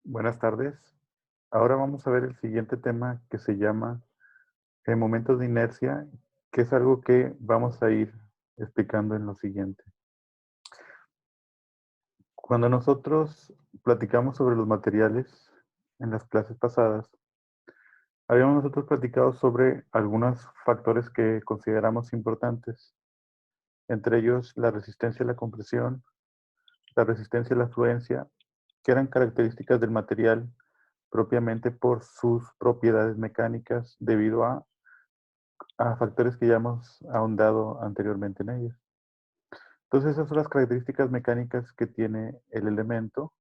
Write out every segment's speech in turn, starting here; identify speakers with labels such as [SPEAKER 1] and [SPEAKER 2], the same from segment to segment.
[SPEAKER 1] Buenas tardes. Ahora vamos a ver el siguiente tema que se llama momentos de inercia, que es algo que vamos a ir explicando en lo siguiente. Cuando nosotros platicamos sobre los materiales en las clases pasadas, habíamos nosotros platicado sobre algunos factores que consideramos importantes, entre ellos la resistencia a la compresión, la resistencia a la fluencia, que eran características del material propiamente por sus propiedades mecánicas debido a factores que ya hemos ahondado anteriormente en ellos. Entonces, esas son las características mecánicas que tiene el elemento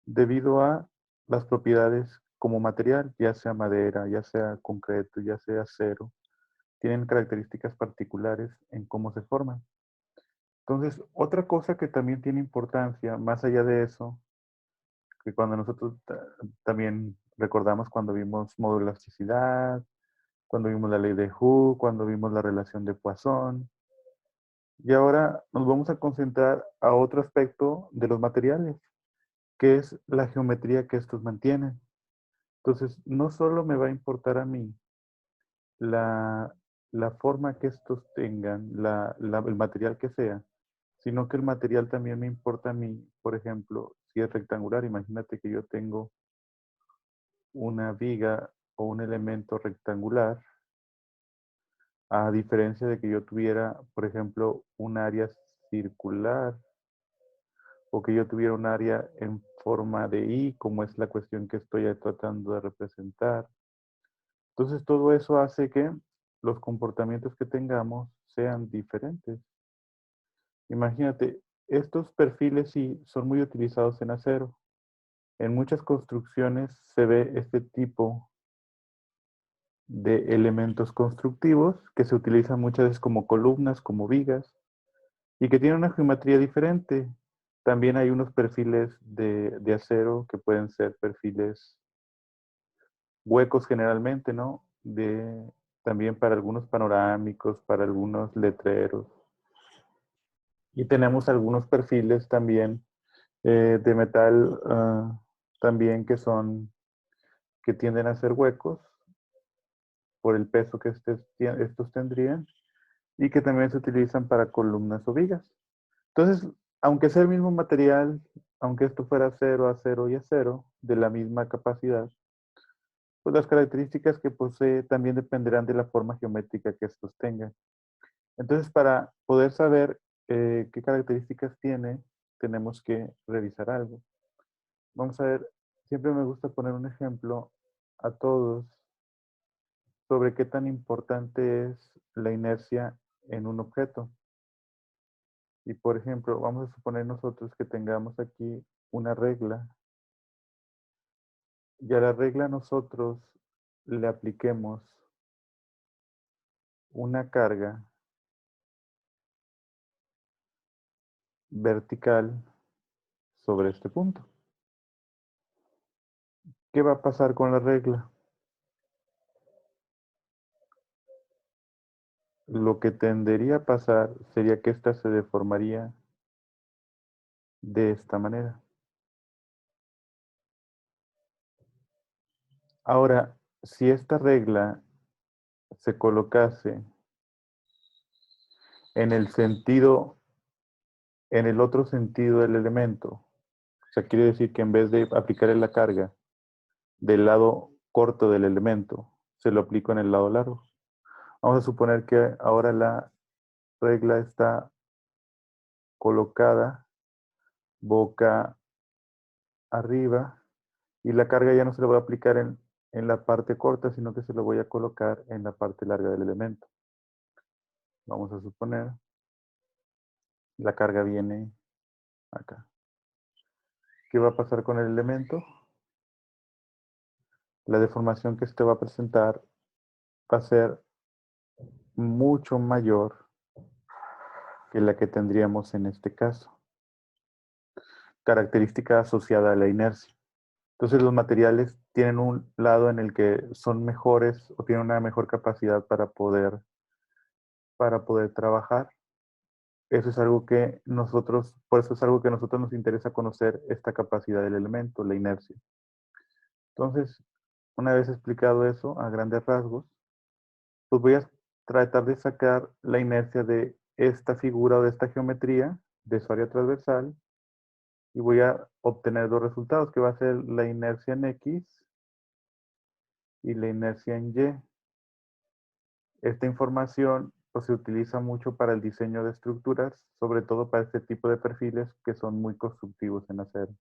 [SPEAKER 1] debido a las propiedades como material, ya sea madera, ya sea concreto, ya sea acero, tienen características particulares en cómo se forman. Entonces, otra cosa que también tiene importancia, más allá de eso, que cuando nosotros también recordamos cuando vimos modulasticidad, cuando vimos la ley de Hooke, cuando vimos la relación de Poisson. Y ahora nos vamos a concentrar a otro aspecto de los materiales, que es la geometría que estos mantienen. Entonces, no solo me va a importar a mí la, la forma que estos tengan, el material que sea, sino que el material también me importa a mí, por ejemplo, si es rectangular, imagínate que yo tengo una viga o un elemento rectangular, a diferencia de que yo tuviera, por ejemplo, un área circular o que yo tuviera un área en forma de I, como es la cuestión que estoy tratando de representar. Entonces, todo eso hace que los comportamientos que tengamos sean diferentes. Imagínate, estos perfiles sí son muy utilizados en acero. En muchas construcciones se ve este tipo de elementos constructivos que se utilizan muchas veces como columnas, como vigas, y que tienen una geometría diferente. También hay unos perfiles de acero que pueden ser perfiles huecos generalmente, ¿no? También para algunos panorámicos, para algunos letreros. Y tenemos algunos perfiles también de metal también que tienden a ser huecos por el peso que estos tendrían y que también se utilizan para columnas o vigas. Entonces, aunque sea el mismo material, aunque esto fuera acero, acero y acero, de la misma capacidad, pues las características que posee también dependerán de la forma geométrica que estos tengan. Entonces, para poder saber qué características tiene, tenemos que revisar algo. Vamos a ver, siempre me gusta poner un ejemplo a todos sobre qué tan importante es la inercia en un objeto. Y por ejemplo, vamos a suponer nosotros que tengamos aquí una regla y a la regla nosotros le apliquemos una carga vertical sobre este punto. ¿Qué va a pasar con la regla? Lo que tendería a pasar sería que ésta se deformaría de esta manera. Ahora, si esta regla se colocase en el sentido, en el otro sentido del elemento, o sea, quiere decir que en vez de aplicarle la carga del lado corto del elemento, se lo aplico en el lado largo. Vamos a suponer que ahora la regla está colocada boca arriba y la carga ya no se la voy a aplicar en la parte corta, sino que se lo voy a colocar en la parte larga del elemento. Vamos a suponer, la carga viene acá. ¿Qué va a pasar con el elemento? La deformación que este va a presentar va a ser mucho mayor que la que tendríamos en este caso. Característica asociada a la inercia. Entonces los materiales tienen un lado en el que son mejores o tienen una mejor capacidad para poder trabajar. Eso es algo que nosotros, por eso es algo que a nosotros nos interesa conocer esta capacidad del elemento, la inercia. Entonces, una vez explicado eso a grandes rasgos, pues voy a tratar de sacar la inercia de esta figura o de esta geometría de su área transversal y voy a obtener dos resultados, que va a ser la inercia en X y la inercia en Y. Esta información pues, se utiliza mucho para el diseño de estructuras, sobre todo para este tipo de perfiles que son muy constructivos en acero.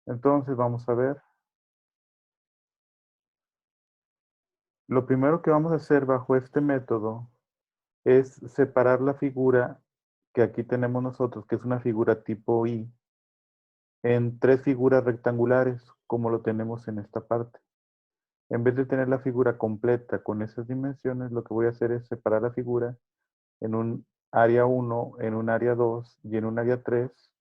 [SPEAKER 1] Entonces, vamos a ver. Lo primero que vamos a hacer bajo este método es separar la figura que aquí tenemos nosotros, que es una figura tipo I, en tres figuras rectangulares, como lo tenemos en esta parte. En vez de tener la figura completa con esas dimensiones, lo que voy a hacer es separar la figura en un área 1, en un área 2 y en un área 3,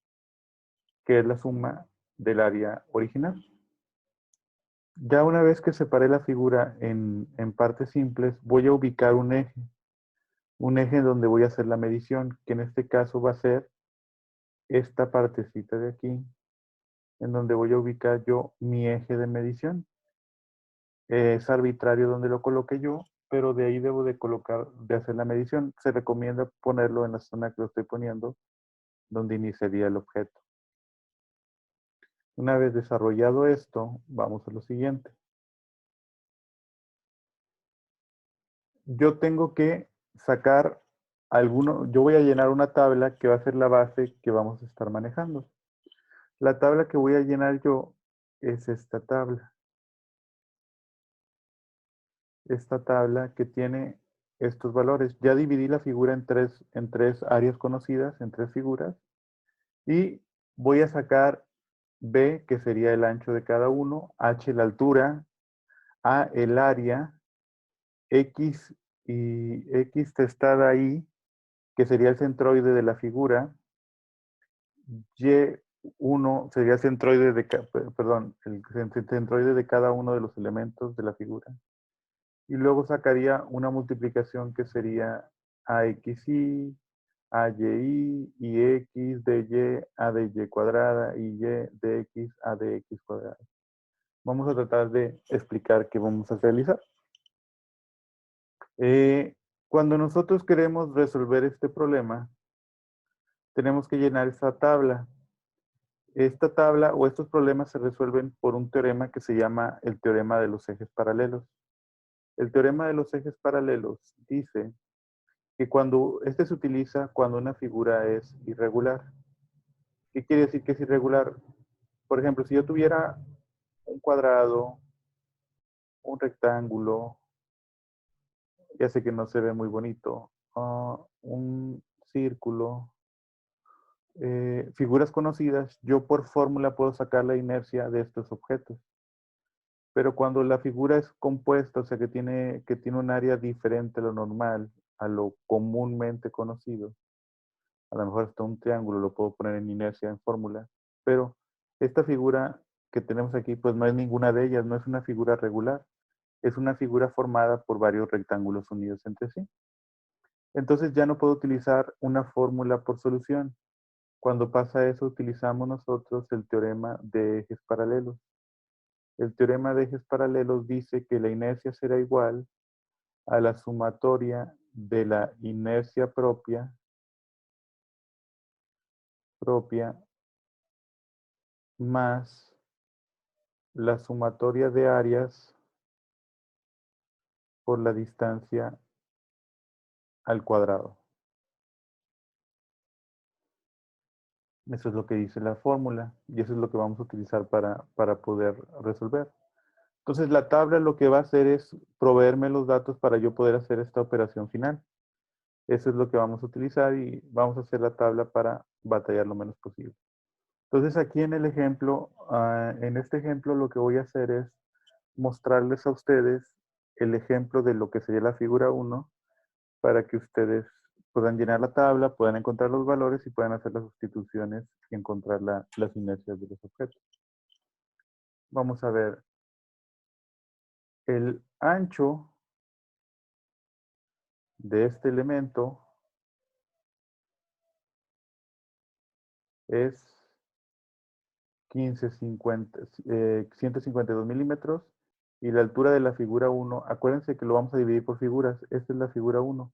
[SPEAKER 1] que es la suma del área original. Ya una vez que separé la figura en partes simples, voy a ubicar un eje donde voy a hacer la medición, que en este caso va a ser esta partecita de aquí, en donde voy a ubicar yo mi eje de medición. Es arbitrario donde lo coloque yo, pero de ahí debo de hacer la medición. Se recomienda ponerlo en la zona que lo estoy poniendo, donde iniciaría el objeto. Una vez desarrollado esto, vamos a lo siguiente. Yo tengo que sacar yo voy a llenar una tabla que va a ser la base que vamos a estar manejando. La tabla que voy a llenar yo es esta tabla. Esta tabla que tiene estos valores. Ya dividí la figura en tres áreas conocidas, en tres figuras. Y voy a sacar B, que sería el ancho de cada uno, H la altura, A el área, X y X testada I, que sería el centroide de la figura, Y1 sería el centroide el centroide de cada uno de los elementos de la figura. Y luego sacaría una multiplicación que sería AXI, AYI, y X de Y, A de Y cuadrada, y Y de X, A de X cuadrada. Vamos a tratar de explicar qué vamos a realizar. Cuando nosotros queremos resolver este problema, tenemos que llenar esta tabla. Esta tabla o estos problemas se resuelven por un teorema que se llama el teorema de los ejes paralelos. El teorema de los ejes paralelos dice que este se utiliza cuando una figura es irregular. ¿Qué quiere decir que es irregular? Por ejemplo, si yo tuviera un cuadrado, un rectángulo, ya sé que no se ve muy bonito, un círculo, figuras conocidas, yo por fórmula puedo sacar la inercia de estos objetos. Pero cuando la figura es compuesta, o sea que tiene un área diferente a lo normal, a lo comúnmente conocido, a lo mejor hasta un triángulo lo puedo poner en inercia en fórmula, pero esta figura que tenemos aquí, pues no es ninguna de ellas, no es una figura regular, es una figura formada por varios rectángulos unidos entre sí. Entonces ya no puedo utilizar una fórmula por solución. Cuando pasa eso, utilizamos nosotros el teorema de ejes paralelos. El teorema de ejes paralelos dice que la inercia será igual a la sumatoria de la inercia propia más la sumatoria de áreas por la distancia al cuadrado. Eso es lo que dice la fórmula y eso es lo que vamos a utilizar para poder resolver. Entonces la tabla lo que va a hacer es proveerme los datos para yo poder hacer esta operación final. Eso es lo que vamos a utilizar y vamos a hacer la tabla para batallar lo menos posible. Entonces aquí en el ejemplo, en este ejemplo lo que voy a hacer es mostrarles a ustedes el ejemplo de lo que sería la figura 1 para que ustedes puedan llenar la tabla, puedan encontrar los valores y puedan hacer las sustituciones y encontrar las inercias de los objetos. Vamos a ver. El ancho de este elemento es 152 milímetros. Y la altura de la figura 1, acuérdense que lo vamos a dividir por figuras. Esta es la figura 1.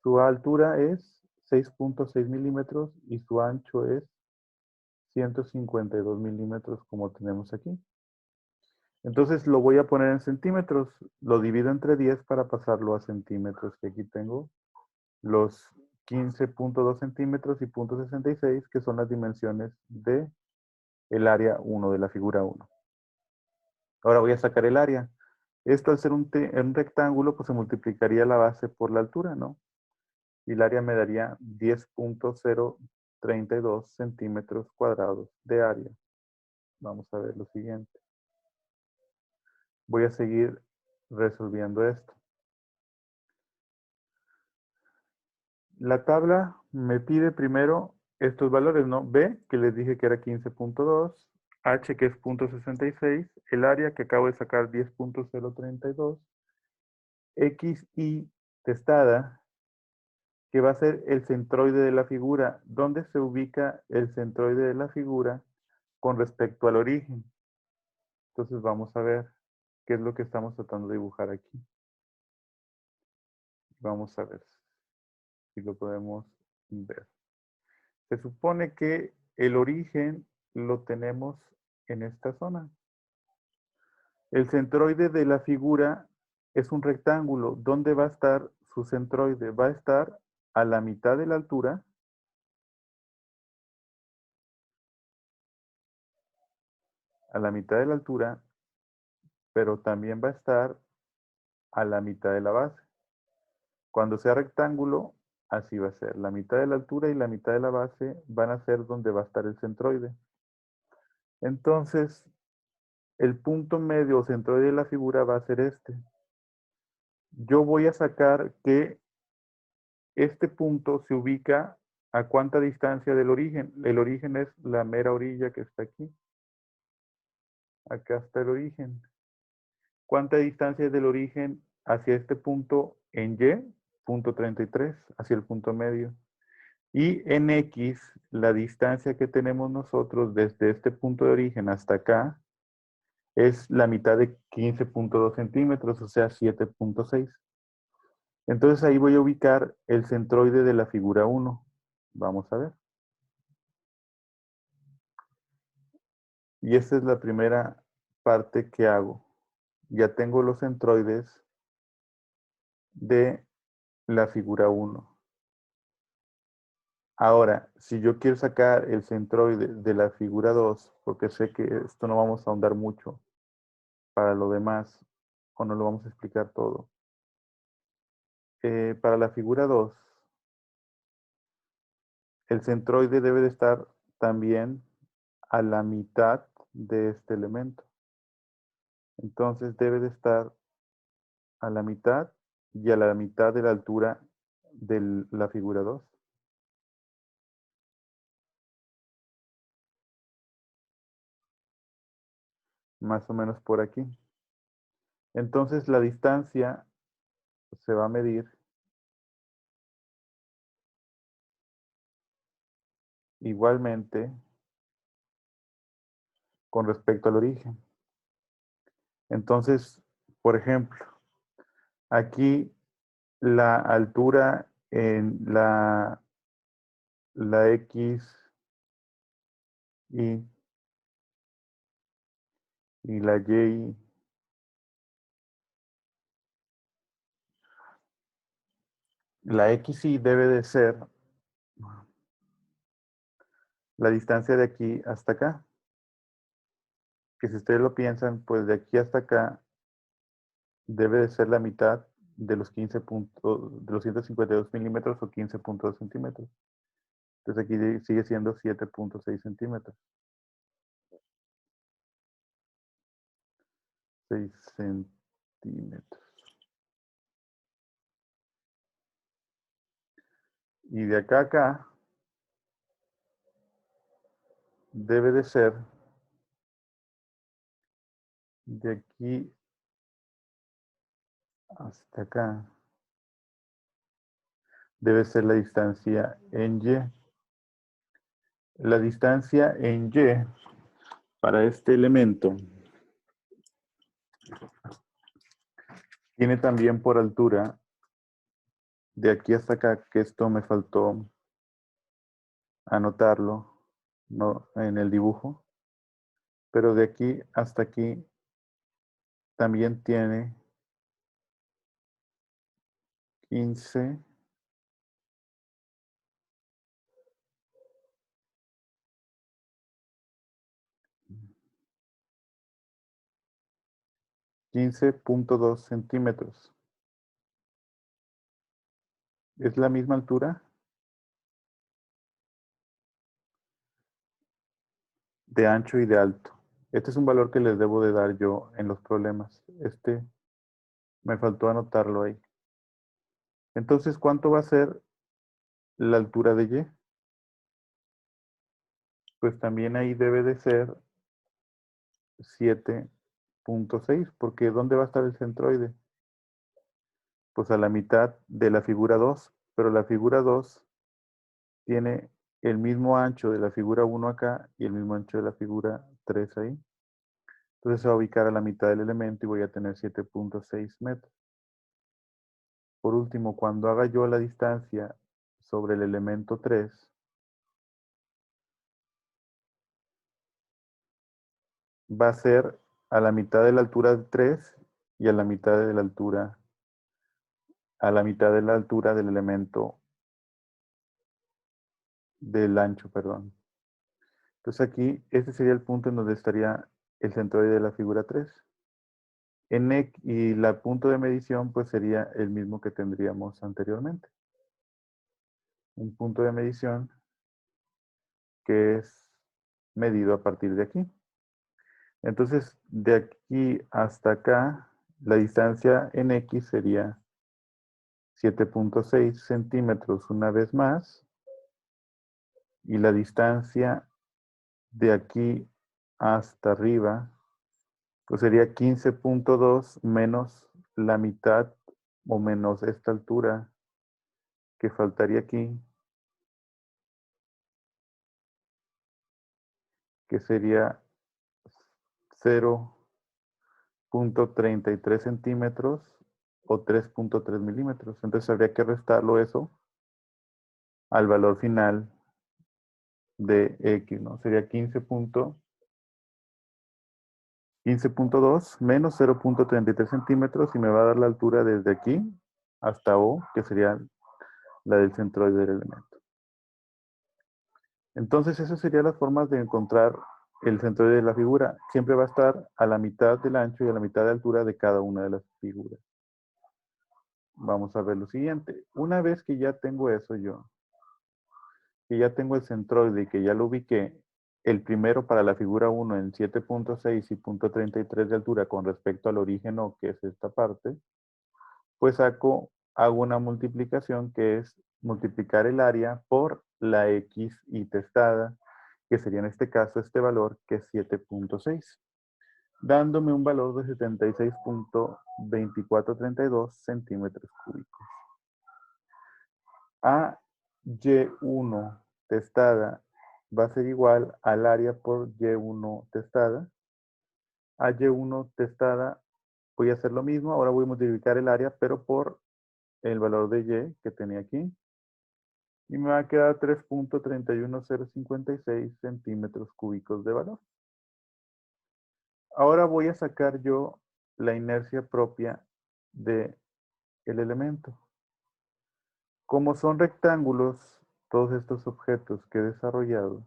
[SPEAKER 1] Su altura es 6.6 milímetros y su ancho es 152 milímetros, como tenemos aquí. Entonces lo voy a poner en centímetros. Lo divido entre 10 para pasarlo a centímetros. Que aquí tengo los 15.2 centímetros y 0.66, que son las dimensiones de el área 1, de la figura 1. Ahora voy a sacar el área. Esto al ser un rectángulo, pues se multiplicaría la base por la altura, ¿no? Y el área me daría 10.032 centímetros cuadrados de área. Vamos a ver lo siguiente. Voy a seguir resolviendo esto. La tabla me pide primero estos valores, ¿no? B, que les dije que era 15.2, H, que es 0.66, el área que acabo de sacar 10.032, X, Y, testada, que va a ser el centroide de la figura. ¿Dónde se ubica el centroide de la figura con respecto al origen? Entonces vamos a ver qué es lo que estamos tratando de dibujar aquí. Vamos a ver si lo podemos ver. Se supone que el origen lo tenemos en esta zona. El centroide de la figura es un rectángulo. ¿Dónde va a estar su centroide? Va a estar a la mitad de la altura. A la mitad de la altura, pero también va a estar a la mitad de la base. Cuando sea rectángulo, así va a ser. La mitad de la altura y la mitad de la base van a ser donde va a estar el centroide. Entonces, el punto medio o centroide de la figura va a ser este. Yo voy a sacar que este punto se ubica a cuánta distancia del origen. El origen es la mera orilla que está aquí. Acá está el origen. ¿Cuánta distancia es del origen hacia este punto en Y? Punto 33, hacia el punto medio. Y en X, la distancia que tenemos nosotros desde este punto de origen hasta acá es la mitad de 15.2 centímetros, o sea, 7.6. Entonces ahí voy a ubicar el centroide de la figura 1. Vamos a ver. Y esta es la primera parte que hago. Ya tengo los centroides de la figura 1. Ahora, si yo quiero sacar el centroide de la figura 2, porque sé que esto no vamos a ahondar mucho para lo demás, o no lo vamos a explicar todo. Para la figura 2, el centroide debe de estar también a la mitad de este elemento. Entonces debe de estar a la mitad y a la mitad de la altura de la figura 2. Más o menos por aquí. Entonces la distancia se va a medir igualmente con respecto al origen. Entonces, por ejemplo, aquí la altura en la X y la Y, la XY debe de ser la distancia de aquí hasta acá. Que si ustedes lo piensan, pues de aquí hasta acá debe de ser la mitad de los 152 milímetros o 15.2 centímetros. Entonces aquí sigue siendo 7.6 centímetros. 6 centímetros. Y de acá a acá debe de ser de aquí hasta acá. Debe ser la distancia en Y. La distancia en Y Para este elemento, tiene también por altura, de aquí hasta acá, que esto me faltó anotarlo, no, en el dibujo, pero de aquí hasta aquí también tiene 15, 15.2 centímetros. ¿Es la misma altura? De ancho y de alto. Este es un valor que les debo de dar yo en los problemas. Este me faltó anotarlo ahí. Entonces, ¿cuánto va a ser la altura de Y? Pues también ahí debe de ser 7.6, porque ¿dónde va a estar el centroide? Pues a la mitad de la figura 2, pero la figura 2 tiene el mismo ancho de la figura 1 acá y el mismo ancho de la figura 3 ahí. Entonces se va a ubicar a la mitad del elemento y voy a tener 7.6 metros. Por último, cuando haga yo la distancia sobre el elemento 3, va a ser a la mitad de la altura de 3 y a la mitad de la altura, del elemento del ancho, perdón. Entonces aquí, este sería el punto en donde estaría el centroide de la figura 3. Y el punto de medición pues sería el mismo que tendríamos anteriormente. Un punto de medición que es medido a partir de aquí. Entonces, de aquí hasta acá, la distancia en X sería 7.6 centímetros una vez más. Y la distancia de aquí hasta arriba, pues sería 15.2 menos la mitad o menos esta altura que faltaría aquí, que sería 0.33 centímetros o 3.3 milímetros. Entonces habría que restarlo eso al valor final de X, ¿no? Sería 15.2 menos 0.33 centímetros y me va a dar la altura desde aquí hasta O, que sería la del centroide del elemento. Entonces, esas serían las formas de encontrar el centroide de la figura. Siempre va a estar a la mitad del ancho y a la mitad de altura de cada una de las figuras. Vamos a ver lo siguiente. Una vez que ya tengo eso yo, que ya tengo el centroide y que ya lo ubiqué, el primero para la figura 1 en 7.6 y 0.33 de altura con respecto al origen O, que es esta parte, pues hago una multiplicación que es multiplicar el área por la X y testada, que sería en este caso este valor que es 7.6, dándome un valor de 76.2432 centímetros cúbicos. A Y1 testada va a ser igual al área por Y1 testada. A Y1 testada voy a hacer lo mismo, ahora voy a multiplicar el área, pero por el valor de Y que tenía aquí. Y me va a quedar 3.31056 centímetros cúbicos de valor. Ahora voy a sacar yo la inercia propia del elemento. Como son rectángulos, todos estos objetos que he desarrollado,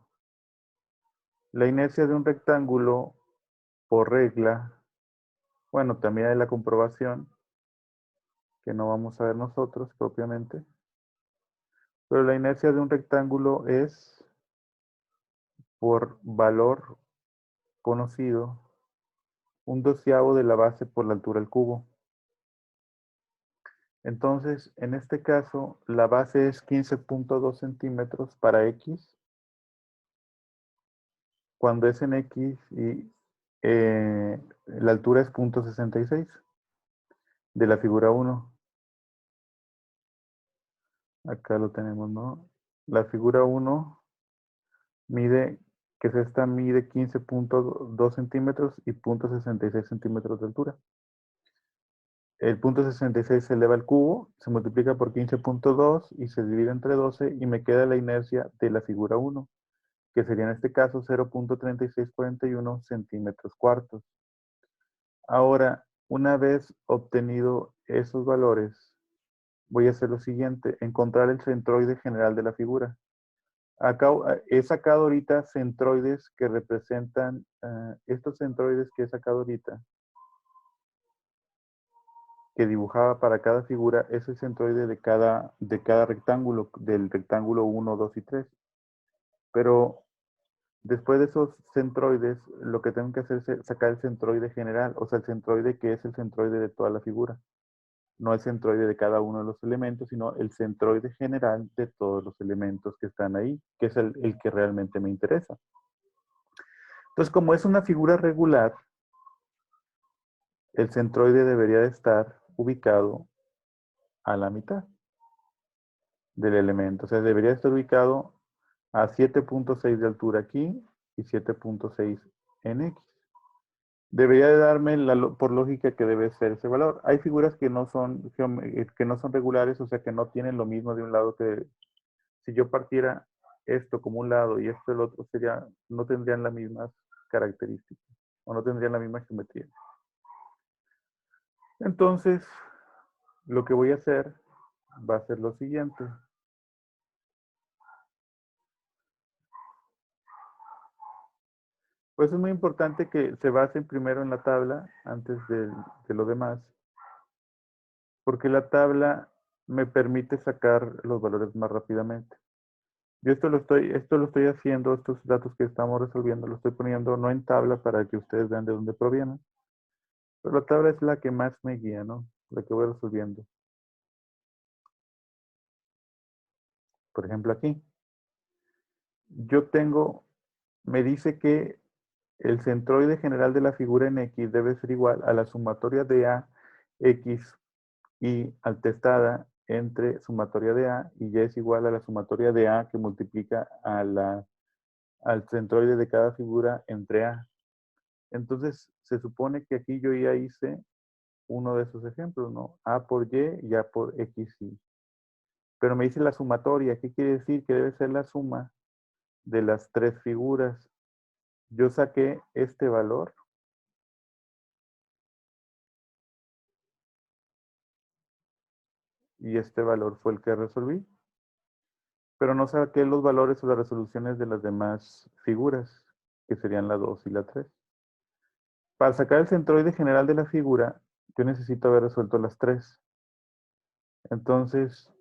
[SPEAKER 1] la inercia de un rectángulo por regla, bueno, también hay la comprobación, que no vamos a ver nosotros propiamente, pero la inercia de un rectángulo es por valor conocido, 1/12 de la base por la altura del cubo. Entonces, en este caso, la base es 15.2 centímetros para X, cuando es en X y la altura es 0.66 de la figura 1. Acá lo tenemos, ¿no? La figura 1 mide que es esta, mide 15.2 centímetros y 0.66 centímetros de altura. El 0.66 se eleva al cubo, se multiplica por 15.2 y se divide entre 12 y me queda la inercia de la figura 1, que sería en este caso 0.3641 centímetros cuartos. Ahora, una vez obtenido esos valores, voy a hacer lo siguiente, encontrar el centroide general de la figura. Acá he sacado ahorita centroides que representan, estos centroides que he sacado ahorita, que dibujaba para cada figura, es el centroide de cada rectángulo, del rectángulo 1, 2 y 3. Pero después de esos centroides, lo que tengo que hacer es sacar el centroide general, o sea, el centroide que es el centroide de toda la figura. No el centroide de cada uno de los elementos, sino el centroide general de todos los elementos que están ahí, que es el que realmente me interesa. Entonces, como es una figura regular, el centroide debería de estar ubicado a la mitad del elemento. O sea, debería estar ubicado a 7.6 de altura aquí y 7.6 en X. Debería de darme, por lógica, que debe ser ese valor. Hay figuras que no son regulares, o sea, que no tienen lo mismo de un lado que... Si yo partiera esto como un lado y esto el otro, no tendrían las mismas características o no tendrían la misma geometría. Entonces, lo que voy a hacer va a ser lo siguiente. Pues es muy importante que se basen primero en la tabla antes de lo demás, porque la tabla me permite sacar los valores más rápidamente. Yo esto lo estoy haciendo, estos datos que estamos resolviendo, lo estoy poniendo no en tabla para que ustedes vean de dónde provienen, pero la tabla es la que más me guía, ¿no? La que voy resolviendo. Por ejemplo, aquí. Me dice que el centroide general de la figura en X debe ser igual a la sumatoria de A, X y altestada entre sumatoria de A y Y es igual a la sumatoria de A que multiplica al centroide de cada figura entre A. Entonces, se supone que aquí yo ya hice uno de esos ejemplos, ¿no? A por Y y A por X, Y. Pero me dice la sumatoria. ¿Qué quiere decir? Que debe ser la suma de las tres figuras. Yo saqué este valor. Y este valor fue el que resolví. Pero no saqué los valores o las resoluciones de las demás figuras, que serían la 2 y la 3. Para sacar el centroide general de la figura, yo necesito haber resuelto las 3. Entonces,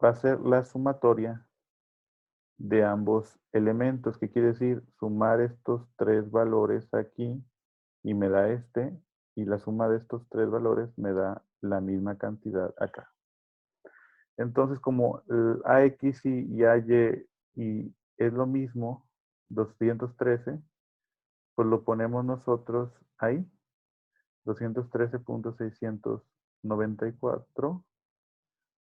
[SPEAKER 1] va a ser la sumatoria de ambos elementos. ¿Qué quiere decir? Sumar estos tres valores aquí y me da este. Y la suma de estos tres valores me da la misma cantidad acá. Entonces, como AX y AY y es lo mismo, 213, pues lo ponemos nosotros ahí, 213.694,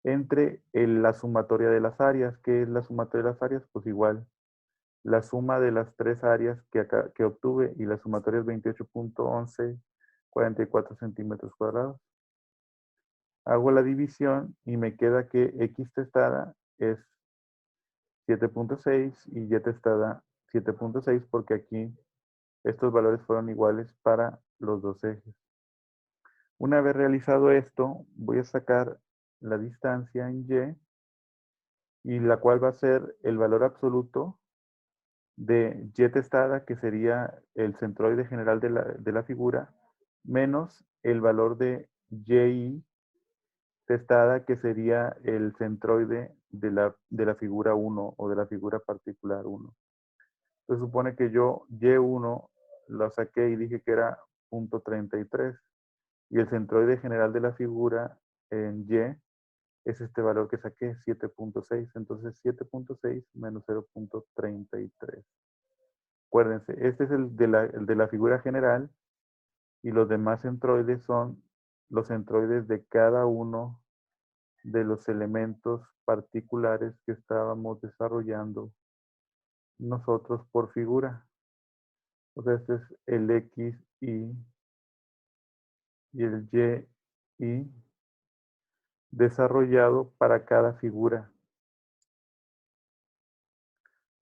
[SPEAKER 1] entre la sumatoria de las áreas. ¿Qué es la sumatoria de las áreas? Pues igual, la suma de las tres áreas que obtuve y la sumatoria es 28.1144 centímetros cuadrados. Hago la división y me queda que X testada es 7.6 y Y testada 7.6 porque aquí estos valores fueron iguales para los dos ejes. Una vez realizado esto, voy a sacar la distancia en Y la cual va a ser el valor absoluto de Y testada, que sería el centroide general de la figura, menos el valor de Y testada, que sería el centroide de la figura 1 o de la figura particular 1. Se supone que yo Y1 lo saqué y dije que era 0.33 y el centroide general de la figura en Y es este valor que saqué, 7.6. Entonces 7.6 menos 0.33. Acuérdense, este es el de la figura general y los demás centroides son los centroides de cada uno de los elementos particulares que estábamos desarrollando nosotros por figura. O sea, este es el X y el Y desarrollado para cada figura.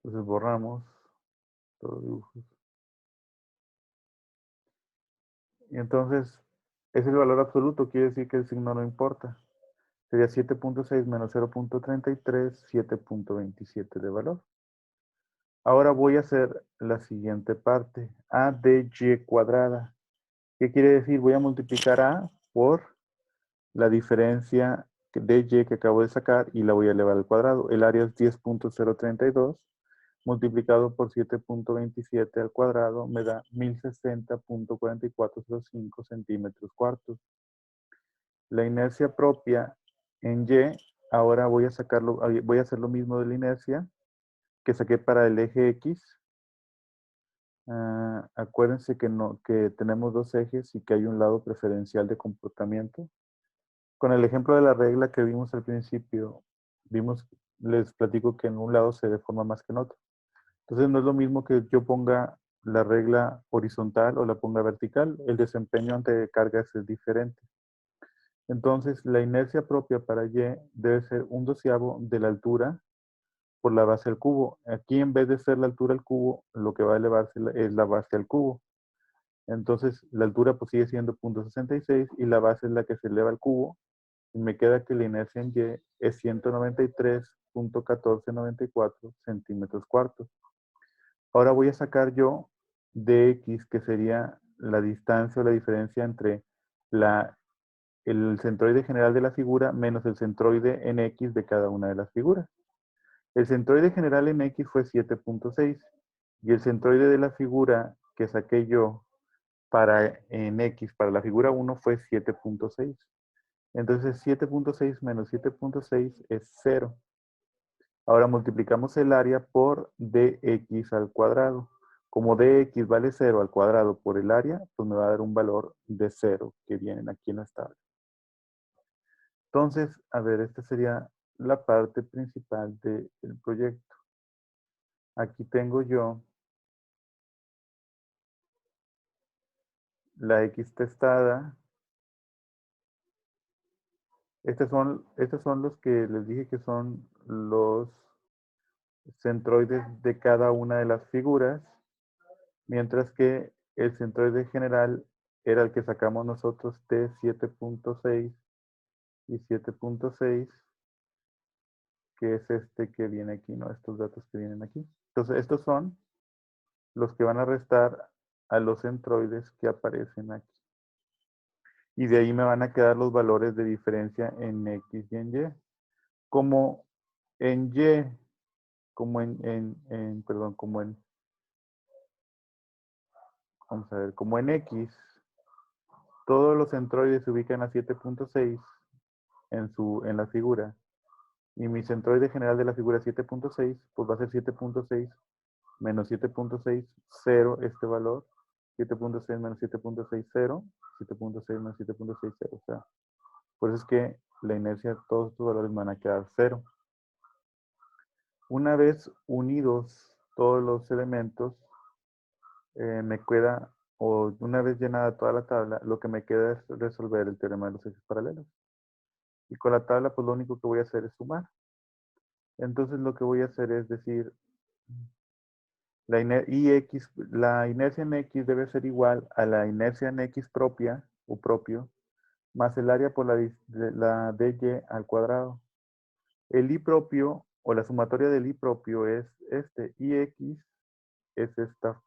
[SPEAKER 1] Entonces borramos todos los dibujos. Y entonces es el valor absoluto, quiere decir que el signo no importa. Sería 7.6 menos 0.33, 7.27 de valor. Ahora voy a hacer la siguiente parte, a de y cuadrada. ¿Qué quiere decir? Voy a multiplicar a por la diferencia de y que acabo de sacar y la voy a elevar al cuadrado. El área es 10.032 multiplicado por 7.27 al cuadrado me da 1060.4405 centímetros cuartos. La inercia propia en y, ahora voy a hacer lo mismo de la inercia que saqué para el eje X. Acuérdense que tenemos dos ejes y que hay un lado preferencial de comportamiento. Con el ejemplo de la regla que vimos al principio, les platico que en un lado se deforma más que en otro. Entonces no es lo mismo que yo ponga la regla horizontal o la ponga vertical. El desempeño ante cargas es diferente. Entonces la inercia propia para y debe ser 1/12 de la altura por la base al cubo. Aquí en vez de ser la altura al cubo, lo que va a elevarse es la base al cubo. Entonces la altura pues sigue siendo 0.66 y la base es la que se eleva al cubo. Y me queda que la inercia en y es 193.1494 centímetros cuartos. Ahora voy a sacar yo dx, que sería la distancia o la diferencia entre el centroide general de la figura menos el centroide en x de cada una de las figuras. El centroide general en X fue 7.6 y el centroide de la figura que saqué yo en X para la figura 1 fue 7.6. Entonces 7.6 menos 7.6 es 0. Ahora multiplicamos el área por dx al cuadrado. Como dx vale 0 al cuadrado por el área, pues me va a dar un valor de 0 que vienen aquí en la tabla. Entonces, a ver, esta sería la parte principal del proyecto. Aquí tengo yo la X testada. Estos son los que les dije que son los centroides de cada una de las figuras, mientras que el centroide general era el que sacamos nosotros de 7.6 y 7.6, que es este que viene aquí, ¿no? Estos datos que vienen aquí. Entonces, estos son los que van a restar a los centroides que aparecen aquí. Y de ahí me van a quedar los valores de diferencia en X y en Y. Como en Y, como en X, todos los centroides se ubican a 7.6 en la figura. Y mi centroide general de la figura 7.6, pues va a ser 7.6 menos 7.6, 0 este valor. 7.6 menos 7.6, 0. 7.6 menos 7.6, 0. O sea, por eso es que la inercia, todos estos valores van a quedar 0. Una vez unidos todos los elementos, me queda, o una vez llenada toda la tabla, lo que me queda es resolver el teorema de los ejes paralelos. Y con la tabla, pues lo único que voy a hacer es sumar. Entonces lo que voy a hacer es decir, la inercia en X debe ser igual a la inercia en X propia, o propio, más el área por la dy al cuadrado. El I propio, o la sumatoria del I propio es Ix es esta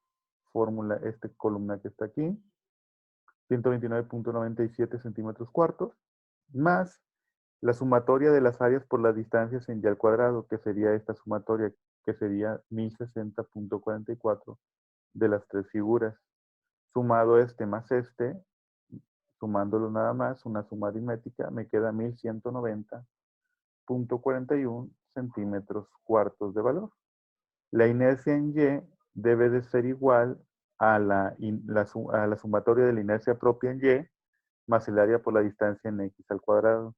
[SPEAKER 1] fórmula, esta columna que está aquí, 129.97 centímetros cuartos, más la sumatoria de las áreas por las distancias en y al cuadrado, que sería esta sumatoria, que sería 1060.44 de las tres figuras. Sumado este más este, sumándolo nada más, una suma aritmética, me queda 1190.41 centímetros cuartos de valor. La inercia en Y debe de ser igual a la sumatoria de la inercia propia en Y más el área por la distancia en X al cuadrado.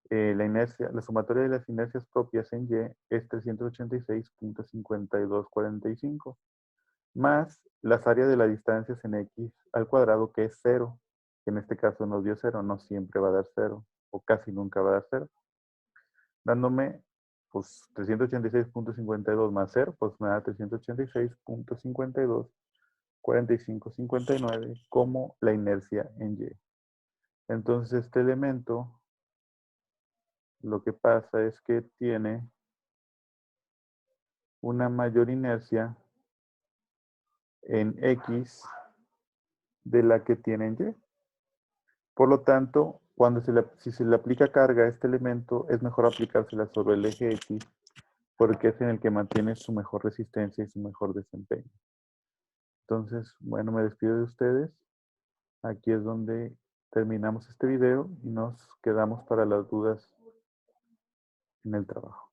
[SPEAKER 1] la sumatoria de las inercias propias en Y es 386.5245, más las áreas de las distancias en X al cuadrado, que es 0, que en este caso nos dio 0, no siempre va a dar 0, o casi nunca va a dar 0, dándome pues 386.52 más 0, pues me da 386.52, 4559 como la inercia en Y. Entonces este elemento lo que pasa es que tiene una mayor inercia en X de la que tiene en Y. Por lo tanto, si se le aplica carga a este elemento, es mejor aplicársela sobre el eje X, porque es en el que mantiene su mejor resistencia y su mejor desempeño. Entonces, bueno, me despido de ustedes. Aquí es donde terminamos este video y nos quedamos para las dudas en el trabajo.